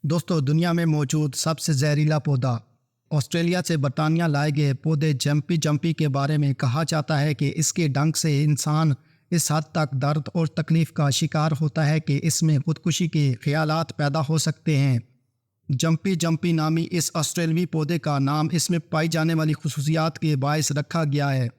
दोस्तों, दुनिया में मौजूद सबसे जहरीला पौधा ऑस्ट्रेलिया से बरतानिया लाए गए पौधे जंपी जंपी के बारे में कहा जाता है कि इसके डंक से इंसान इस हद तक दर्द और तकलीफ का शिकार होता है कि इसमें खुदकुशी के ख्यालात पैदा हो सकते हैं। जंपी जंपी नामी इस ऑस्ट्रेलवी पौधे का नाम इसमें पाई जाने वाली खुसूसियात के बायस रखा गया है।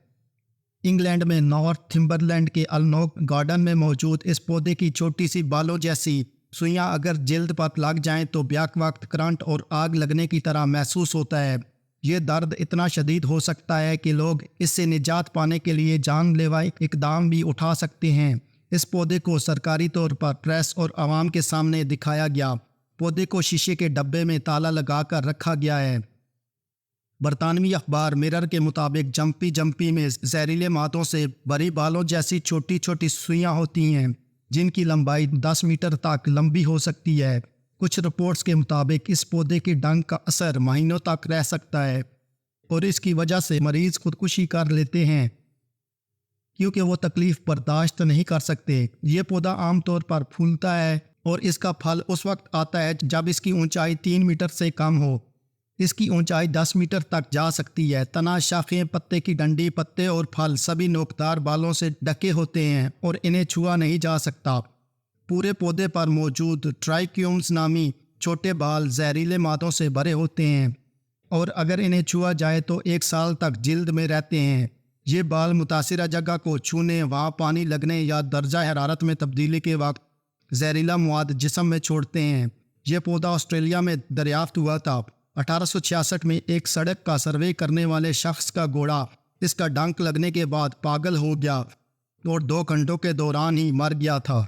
इंग्लैंड में नॉर्थ थिम्बरलैंड के अल्नोक गार्डन में मौजूद इस पौधे की छोटी सी बालों जैसी सुइयां अगर जिल्द पर लग जाएं तो ब्याक वक्त करंट और आग लगने की तरह महसूस होता है। ये दर्द इतना शदीद हो सकता है कि लोग इससे निजात पाने के लिए जानलेवा इकदाम भी उठा सकते हैं। इस पौधे को सरकारी तौर पर प्रेस और आवाम के सामने दिखाया गया। पौधे को शीशे के डब्बे में ताला लगाकर रखा गया है। बरतानवी अखबार मिरर के मुताबिक जंपी जंपी में जहरीले मादों से भरी बालों जैसी छोटी छोटी सुइयां होती हैं जिनकी लंबाई 10 मीटर तक लंबी हो सकती है। कुछ रिपोर्ट्स के मुताबिक इस पौधे के डंक का असर महीनों तक रह सकता है और इसकी वजह से मरीज खुदकुशी कर लेते हैं क्योंकि वो तकलीफ बर्दाश्त नहीं कर सकते। ये पौधा आमतौर पर फूलता है और इसका फल उस वक्त आता है जब इसकी ऊंचाई 3 मीटर से कम हो। इसकी ऊंचाई 10 मीटर तक जा सकती है। तना, शाखें, पत्ते की डंडी, पत्ते और फल सभी नोकदार बालों से ढके होते हैं और इन्हें छुआ नहीं जा सकता। पूरे पौधे पर मौजूद ट्राइक्यूम्स नामी छोटे बाल जहरीले मादों से भरे होते हैं और अगर इन्हें छुआ जाए तो 1 साल तक जिल्द में रहते हैं। ये बाल मुतासिरा जगह को छूने, वहाँ पानी लगने या दर्जा हरारत में तब्दीली के वक्त जहरीला मवाद जिस्म में छोड़ते हैं। यह पौधा ऑस्ट्रेलिया में दरियाफ्त हुआ था। 1866 में एक सड़क का सर्वे करने वाले शख्स का घोड़ा इसका डंक लगने के बाद पागल हो गया और 2 घंटों के दौरान ही मर गया था।